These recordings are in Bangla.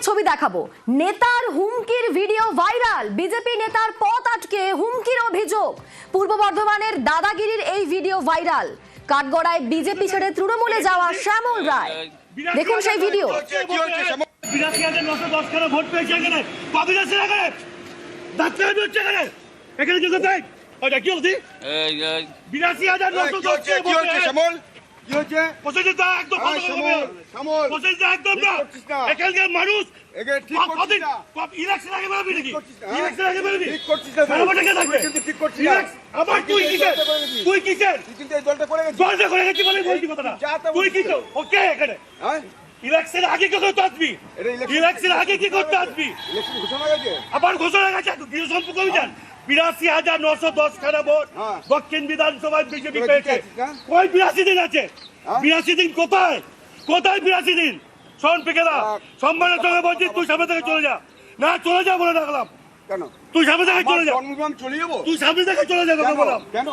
পরের ছবি দেখাবো। নেতার হুমকির ভিডিও ভাইরাল, বিজেপি নেতার পথ আটকে হুমকির অভিযোগ। পূর্ব বর্ধমানের দাদাগিরির এই ভিডিও ভাইরাল। কাঠগড়ায় বিজেপি ছেড়ে তৃণমূলে যাওয়া শ্যামল রায়, দেখুন সেই ভিডিও। ইলেকশন আগে কি করতে আসবি? ইলেকশন আগে কি করতে আসবি? আবার ঘোষণা গেছে গৃহ সম্পর্ক অভিযান 82,910 খানা ভোট দক্ষিণ বিধানসভায় বিজেপি পেয়েছে। কই 82 দিন আছে? 82 দিন কোথায়? কোথায় 82 দিন? শোন পিকেদা, সম্মানের সঙ্গে বলছি তুই সামনে থেকে চলে যা। না চলে যা বলে রাখলাম। কেন? তুই সামনে থেকে চলে যা। চলে যাবো? তুই সামনে থেকে চলে যা কথা বললাম। কেন?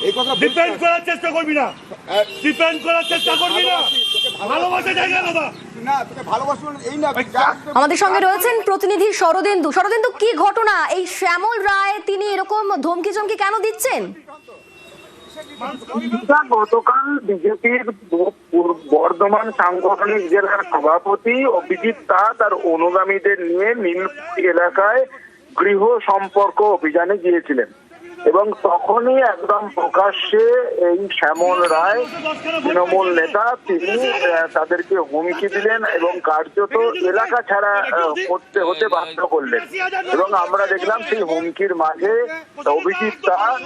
এই কথা ডিপেন্ড করার চেষ্টা করবি না। ডিপেন্ড করার চেষ্টা করবি না। ভালোবাসা জায়গা দাদা। না তোকে ভালোবাসবো এই না। আমাদের সঙ্গে রয়েছেন প্রতিনিধি শরদেন্দু। শরদেন্দু, কি ঘটনা? এই শ্যামল রায় তিনি এরকম ধমকি চমকি কেন দিচ্ছেন? গতকাল বিজেপির বর্ধমান সাংগঠনিক জেলার সভাপতি অভিজিৎ দাস তার অনুগামীদের নিয়ে নীলপুর এলাকায় গৃহ সম্পর্ক অভিযানে গিয়েছিলেন এবং তখনই একদম প্রকাশ্যে এই শ্যামল রায় তৃণমূল নেতা তিনি তাদেরকে হুমকি দিলেন এবং কার্যত এলাকা ছাড়া হতে বাধ্য করলেন। এবং আমরা দেখলাম সেই হুমকির মাঝে অভিজিৎ দাস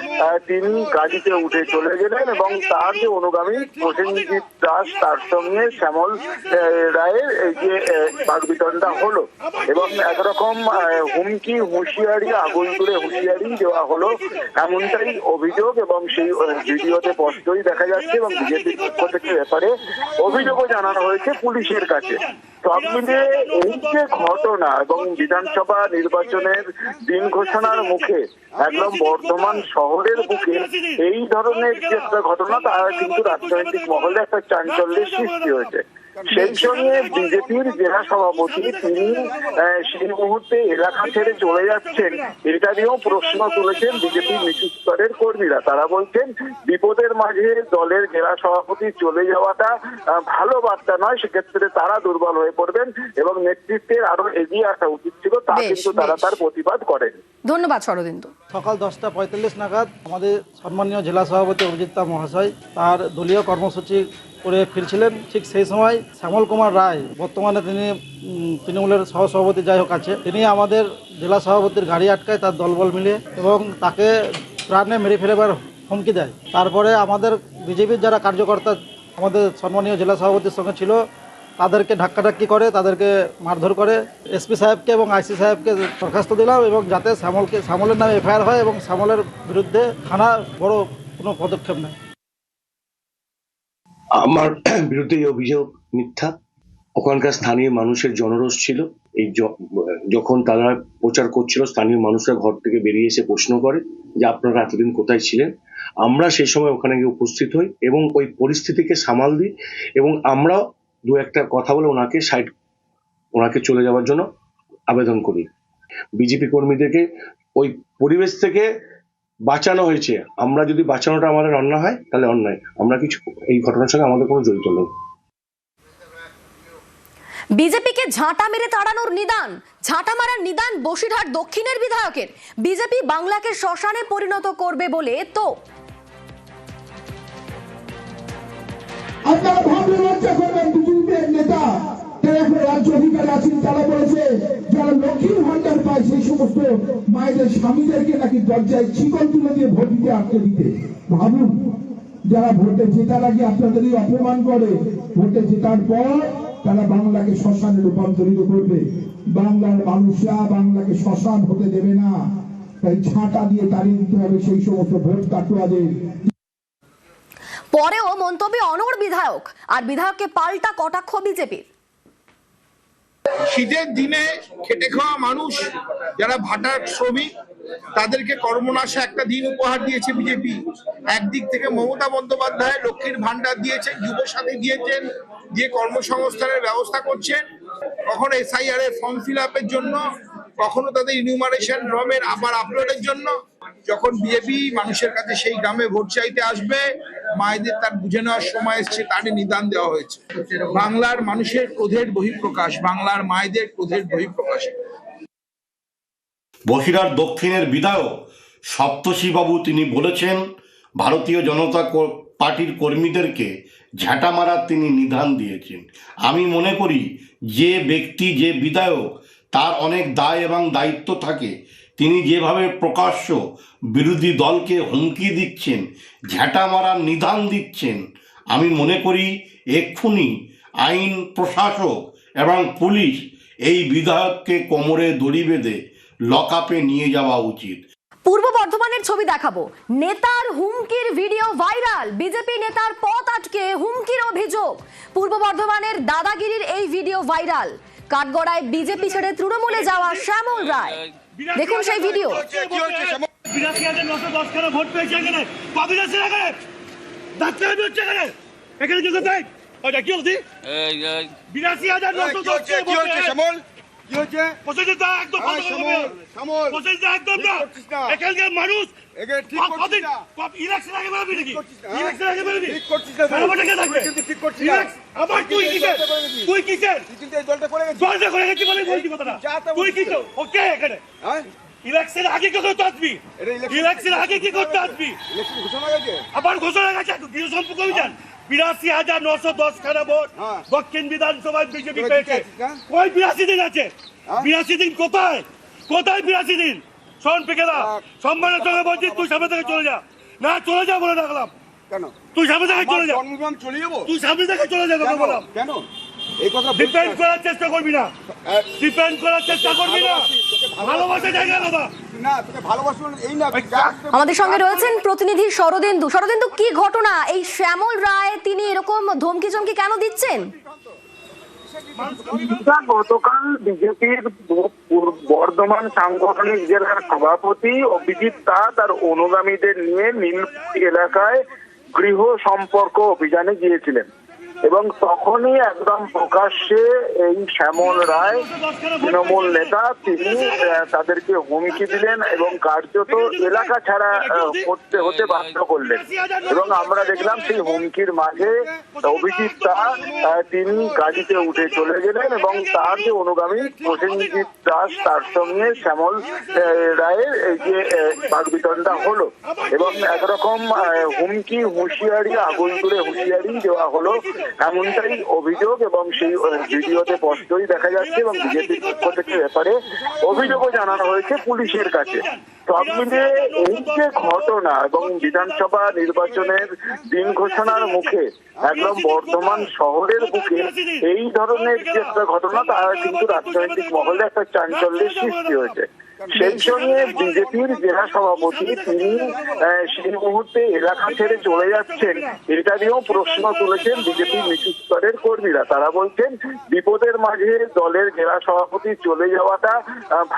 তিনি গাড়িতে উঠে চলে গেলেন এবং তার যে অনুগামী প্রসেনজিৎ দাস তার সঙ্গে শ্যামল রায়ের এই যে বাগবিতণ্ডা হলো এবং একরকম হুমকি হুঁশিয়ারি আগুন তুলে হুঁশিয়ারি দেওয়া হলো এমনটাই অভিযোগ এবং সেই ভিডিওতে স্পষ্টই দেখা যাচ্ছে এবং বিজেপির পক্ষ থেকে ব্যাপারে অভিযোগও জানানো হয়েছে পুলিশের কাছে। সব মিলিয়ে এই যে ঘটনা এবং বিধানসভা নির্বাচনের দিন ঘোষণার মুখে একদম বর্ধমান শহরের বুকে এই ধরনের যে একটা ঘটনা তা কিন্তু রাজনৈতিক মহলে একটা চাঞ্চল্যের সৃষ্টি হয়েছে। সেই সঙ্গে বিজেপির জেলা সভাপতি তিনি সেই মুহূর্তে এলাকা ছেড়ে চলে যাচ্ছেন এটা নিয়েও প্রশ্ন তুলেছেন বিজেপির নিচু স্তরের কর্মীরা। তারা বলছেন বিপদের মাঝে দলের জেলা সভাপতি চলে যাওয়াটা ভালো বার্তা নয়, সেক্ষেত্রে তারা দুর্বল হয়ে পড়বেন এবং নেতৃত্বের আরো এগিয়ে আসা উচিত ছিল, তা কিন্তু তারা তার প্রতিবাদ করেন। ধন্যবাদ শরদেন্দু। সকাল 10:45 নাগাদ আমাদের সম্মানীয় জেলা সভাপতি অভিজিৎ মহাশয় তার দলীয় কর্মসূচি করে ফিরছিলেন। ঠিক সেই সময় শ্যামল কুমার রায়, বর্তমানে তিনি তৃণমূলের সহসভাপতি যাই হোক আছে, তিনি আমাদের জেলা সভাপতির গাড়ি আটকায় তার দলবল মিলিয়ে এবং তাকে প্রাণে মেরে ফেলেবার হুমকি দেয়। তারপরে আমাদের বিজেপির যারা কার্যকর্তা আমাদের সম্মানীয় জেলা সভাপতির সঙ্গে ছিল তাদেরকে ধাক্কাধাক্কি করে, তাদেরকে মারধর করে। এসপি সাহেবকে এবং আইসি সাহেবকে দরখাস্ত দিলাম এবং যাতে শ্যামলের নামে এফআইআর হয় এবং শ্যামলের বিরুদ্ধে থানা বড় কোনো পদক্ষেপ নেয়। আমার বিরুদ্ধে এই অভিযোগ মিথ্যা। ওখানকার স্থানীয় মানুষের জনরোষ ছিল। এই যখন তারা প্রচার করছিল স্থানীয় মানুষরা ঘর থেকে বেরিয়ে এসে প্রশ্ন করে যে আপনারা এতদিন কোথায় ছিলেন। আমরা সেই সময় ওখানে গিয়ে উপস্থিত হই এবং ওই পরিস্থিতিকে সামাল দিই এবং আমরা দু একটা কথা বলে ওনাকে চলে যাওয়ার জন্য আবেদন করি। বিজেপি কর্মীদেরকে ওই পরিবেশ থেকে বাঁচানো হয়েছে। আমরা যদি বাঁচানোটা আমাদের অন্যায় হয় তাহলে অন্যায়, আমরা কিছু এই ঘটনার সঙ্গে আমাদের কোনো জড়িত নেই। বিজেপিকে ঝাঁটা মেরে তাড়ানোর নিদান, ঝাঁটা মারার নিদান বসিরহাট দক্ষিণের বিধায়কের। বিজেপি বাংলাকে শ্মশানে পরিণত করবে বলে তো আপনারা ভাবলেন লজ্জা করবেন বিজেপির নেতা যারা এখন রাজ্য অধিকারী আছেন তারা বলেছে যারা লক্ষ্মীর ভান্ডার পায় সেই সমস্ত মায়েদের স্বামীদেরকে নাকি দরজায় শিকল তুলে দিয়ে ভোট দিতে আটকে দিতে। ভাবুন, যারা ভোটে জেতার আগে আপনাদের অপমান করে, ভোটে জেতার পর তারা বাংলাকে শ্মশানে রূপান্তরিত করবে। বাংলার মানুষরা বাংলাকে শ্মশান হতে দেবে না, তাই ছাঁটা দিয়ে তাড়িয়ে দিতে হবে সেই সমস্ত ভোট কাটুয়াদের। পরেও মন্তব্যে অনড় বিধায়ক, আর বিধায়ককে পাল্টা কটাক্ষ বিজেপির। শীতের দিনে খেটে খাওয়া মানুষ যারা ভাটার শ্রমিক তাদেরকে কর্মনাশা একটা দিন উপহার দিয়েছে বিজেপি। একদিক থেকে মমতা বন্দ্যোপাধ্যায় লক্ষ্মীর ভান্ডার দিয়েছেন, যুব সাথী দিয়েছেন, দিয়ে কর্মসংস্থানের ব্যবস্থা করছেন। কখনো SIR এর ফর্ম ফিল আপের জন্য, কখনো তাদের ইনিউমারেশন ফর্মের আবার আপলোডের জন্য। যখন বিজেপি মানুষের কাছে সেই গ্রামে ভোট চাইতে আসবে, মায়েদের তার বুঝে নেওয়ার সময় এসছে, তারই নিদান দেওয়া হয়েছে। বাংলার মানুষের ক্রোধের বহিঃপ্রকাশ, বাংলার মায়েদের ক্রোধের বহিঃপ্রকাশ। বসিরহাট দক্ষিণের বিধায়ক সপ্তর্ষি বাবু তিনি বলেছেন, ভারতীয় জনতা পার্টির কর্মীদেরকে ঝাঁটা মারার তিনি নিদান দিয়েছেন। আমি মনে করি যে ব্যক্তি, যে বিধায়ক, তার অনেক দায় এবং দায়িত্ব থাকে। তিনি যেভাবে প্রকাশ্য বিরোধী দলকে হুমকি দিচ্ছেন, ঝাঁটা মারার নিদান দিচ্ছেন, আমি মনে করি এক্ষুনি আইন প্রশাসক এবং পুলিশ এই বিধায়ককে কোমরে দড়ি বেঁধে লকআপে নিয়ে যাওয়া উচিত। পূর্ব বর্ধমানের ছবি দেখাবো। নেতার হুমকির ভিডিও ভাইরাল, বিজেপি নেতার পথ আটকে হুমকির অভিযোগ। পূর্ব বর্ধমানের দাদাগিরির এই ভিডিও ভাইরাল। কাঠগড়ায় বিজেপি ছেড়ে তৃণমূলে যাওয়া শ্যামল রায়, দেখুন সেই ভিডিও। 82,910 খানা ভোট পেয়েছে এখানে, কবিরাজের এখানে ডাক্তার হচ্ছে এখানে, এখানে কি করতে ওটা কি বলছি 82,910 ভোট পেয়েছে শ্যামল। কি হচ্ছে প্রসেসটা একদম শ্যামল, প্রসেসটা একদম না। এখানকার মানুষ ঠিক করছিস না, ইলেকশন আগে বলবি নাকি? ইলেকশন আগে বলবি ঠিক করছিস না, সর্বটাকে থাকবে ঠিক করছিস না। আবার তুই কিসের তুই কিন্তু এই দলটা করে গেছিস, দলটা করে গেছিস বলে বলছি কথাটা। তুই কি ওকে এখানে হ্যাঁ ইলেকশন আগে কি করতে আসবি? ইলেকশন আগে কি করতে আসবি? ইলেকশন ঘোষণা গেছে, আবার ঘোষণা গেছে। গৃহ সম্পর্ক অভিযান 82,910 খানা ভোট দক্ষিণ বিধানসভায় বিজেপি পেয়েছে। কই 82 দিন আছে? 82 দিন কোথায়? কোথায় 82 দিন? শোন পেকেলা, সম্মানের সঙ্গে বলছিস তুই সামনে থেকে চলে যা। না চলে যা বলে রাখলাম। কেন তুই সামনে থেকে চলে যা? চলে যাবো, তুই সামনে থেকে চলে যা কথা বললাম। কেন এই কথা ডিপেন্ড করার চেষ্টা করবি না, ডিপেন্ড করার চেষ্টা করবি না। ভালোবাসা জায়গা দাদা না, তোকে ভালোবাসা এই না। আমাদের সঙ্গে রয়েছেন প্রতিনিধি শরদিন্দু। শরদিন্দু, কি ঘটনা? এই শ্যামল রায় তিনি এরকম ধমকি চমকি কেন দিচ্ছেন? গতকাল বিজেপির বর্ধমান সাংগঠনিক জেলার সভাপতি অভিজিৎ দাস তার অনুগামীদের নিয়ে নীলপুর এলাকায় গৃহ সম্পর্ক অভিযানে গিয়েছিলেন এবং তখনই একদম প্রকাশ্যে এই শ্যামল রায় তৃণমূল নেতা তিনি তাদেরকে হুমকি দিলেন এবং কার্যত এলাকা ছাড়া হতে বাধ্য করলেন। এবং আমরা দেখলাম সেই হুমকির মাঝে অভিজিৎ দাস তিনি গাড়িতে উঠে চলে গেলেন এবং তার যে অনুগামী প্রসেনজিৎ দাস তার সঙ্গে শ্যামল রায়ের এই যে বাগবিতণ্ডা হলো এবং একরকম হুমকি হুঁশিয়ারি আগুন তুলে হুঁশিয়ারি দেওয়া হলো এমনটাই অভিযোগ এবং সেই ভিডিওতে স্পষ্টই দেখা যাচ্ছে এবং বিজেপির পক্ষ থেকে ব্যাপারে অভিযোগও জানানো হয়েছে পুলিশের কাছে। সব মিলিয়ে এই যে ঘটনা এবং বিধানসভা নির্বাচনের দিন ঘোষণার মুখে একদম বর্ধমান শহরের বুকে এই ধরনের যে একটা ঘটনা তা কিন্তু রাজনৈতিক মহলে একটা চাঞ্চল্যের সৃষ্টি হয়েছে। সেই সঙ্গে বিজেপির জেলা সভাপতি তিনি সেই মুহূর্তে এলাকা ছেড়ে চলে যাচ্ছেন এটা নিয়েও প্রশ্ন তুলেছেন বিজেপির নিচু স্তরের কর্মীরা। তারা বলছেন বিপদের মাঝে দলের জেলা সভাপতি চলে যাওয়াটা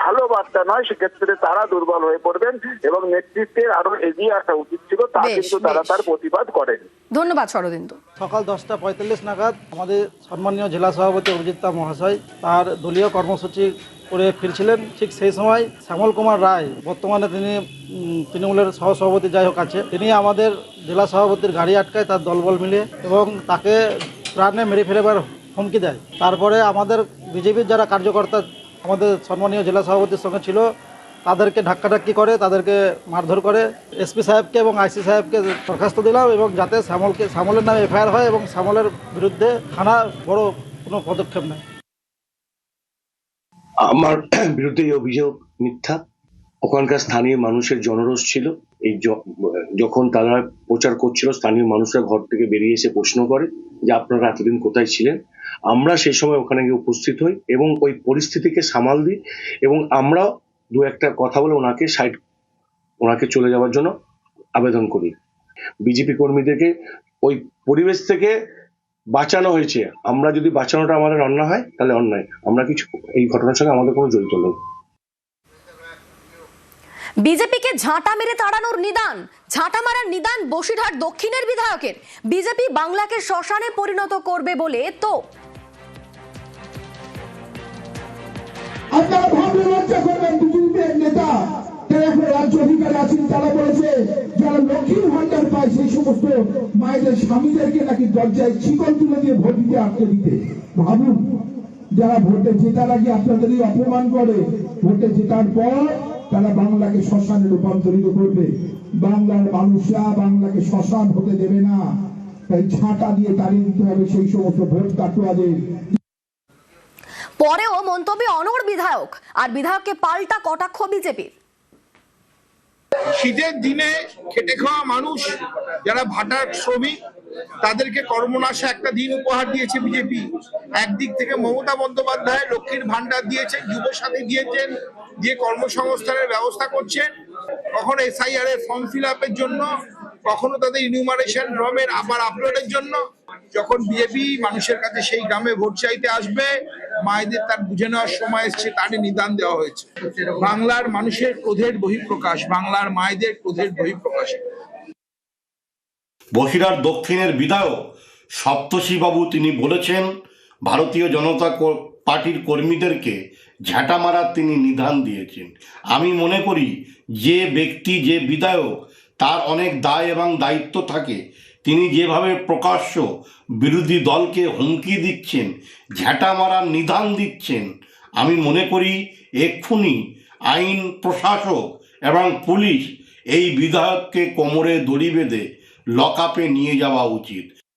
ভালো বার্তা নয়, সেক্ষেত্রে তারা দুর্বল হয়ে পড়বেন এবং নেতৃত্বের আরো এগিয়ে আসা উচিত ছিল, তা কিন্তু তারা তার প্রতিবাদ করেন। ধন্যবাদ শরদিন্দু। সকাল 10:45 নাগাদ আমাদের সম্মানীয় জেলা সভাপতি অভিজিৎ মহাশয় তার দলীয় কর্মসূচি করে ফিরছিলেন। ঠিক সেই সময় শ্যামল কুমার রায়, বর্তমানে তিনি তৃণমূলের সহসভাপতি যাই হোক আছে, তিনি আমাদের জেলা সভাপতির গাড়ি আটকায় তার দলবল মিলে এবং তাকে প্রাণে মেরে ফেলবার হুমকি দেয়। তারপরে আমাদের বিজেপির যারা কার্যকর্তা আমাদের সম্মানীয় জেলা সভাপতির সঙ্গে ছিল তাদেরকে ধাক্কাধাক্কি করে, তাদেরকে মারধর করে। এসপি সাহেবকে এবং আইসি সাহেবকে দরখাস্ত দিলাম এবং যাতে শ্যামলের নামে এফআইআর হয় এবং শ্যামলের বিরুদ্ধে থানা বড় কোনো পদক্ষেপ নেয়। আমার বিরুদ্ধে এই অভিযোগ মিথ্যা। ওখানকার স্থানীয় মানুষের জনরোষ ছিল। এই যখন তারা প্রচার করছিল স্থানীয় মানুষরা ঘর থেকে বেরিয়ে এসে প্রশ্ন করে যে আপনারা এতদিন কোথায় ছিলেন। আমরা সেই সময় ওখানে গিয়ে উপস্থিত হই এবং ওই পরিস্থিতিকে সামাল দিই এবং আমরা দু একটা কথা বলে ওনাকে চলে যাওয়ার জন্য আবেদন করি। বিজেপি কর্মীদেরকে ওই পরিবেশ থেকে বাঁচানো হয়েছে। আমরা যদি বাঁচানোটা আমাদের অন্যায় হয় তাহলে অন্যায়, আমরা কিছু এই ঘটনার সঙ্গে আমাদের কোনো জড়িত নেই। বিজেপিকে ঝাঁটা মেরে তাড়ানোর নিদান, ঝাঁটা মারার নিদান বসিরহাট দক্ষিণের বিধায়কের। বিজেপি বাংলাকে শ্মশানে পরিণত করবে বলে তো আপনারা ভাবলে লজ্জা করবেন বিজেপির নেতা তারা এখন রাজ্য অধিকারে আছেন, তারা বলেছে যারা লক্ষ্মীর ভান্ডার পায় সেই সমস্ত মায়েদের স্বামীদেরকে নাকি দরজায় চিকন তুলে দিয়ে ভোট দিতে আটকে দিতে। ভাবুন, যারা ভোটে জেতার আগে আপনাদেরই অপমান করে, ভোটে জেতার পর তারা বাংলাকে শ্মশানে রূপান্তরিত করবে। বাংলার মানুষরা বাংলাকে শ্মশান হতে দেবে না, তাই ছাঁটা দিয়ে তাড়িয়ে দিতে হবে সেই সমস্ত ভোট কাটুয়াদের। পরেও মন্তব্যে অনড় বিধায়ক, আর বিধায়ককে পাল্টা কটাক্ষ বিজেপির। শীতের দিনে খেটে খাওয়া মানুষ যারা ভাটার শ্রমিক তাদেরকে কর্মনাশা একটা দিন উপহার দিয়েছে বিজেপি। একদিক থেকে মমতা বন্দ্যোপাধ্যায় লক্ষ্মীর ভান্ডার দিয়েছেন, যুবসাথী দিয়েছেন, দিয়ে কর্মসংস্থানের ব্যবস্থা করছেন। কখনো এসআইআর এর ফর্ম ফিল আপের জন্য, কখনো তাদের ইনিউমারেশন ফর্মের আবার আপলোডের জন্য। যখন বিজেপি মানুষের কাছে সেই গ্রামে ভোট চাইতে আসবে, মায়েদের তার বুঝে নেওয়ার সময় এসছে, তারই নিদান দেওয়া হয়েছে। বাংলার মানুষের ক্রোধের বহিঃপ্রকাশ, বাংলার মায়েদের ক্রোধের বহিঃপ্রকাশ। বসিরহাট দক্ষিণের বিধায়ক সপ্তর্ষিবাবু তিনি বলেছেন, ভারতীয় জনতা পার্টির কর্মীদেরকে ঝাঁটা মারার তিনি নিদান দিয়েছেন। আমি মনে করি যে ব্যক্তি, যে বিধায়ক, তার অনেক দায় এবং দায়িত্ব থাকে। তিনি যেভাবে প্রকাশ্য বিরোধী দলকে হুমকি দিচ্ছেন, ঝাঁটা মারার নিদান দিচ্ছেন, আমি মনে করি এক্ষুনি আইন প্রশাসক এবং পুলিশ এই বিধায়ককে কোমরে দড়ি বেঁধে লকআপে নিয়ে যাওয়া উচিত।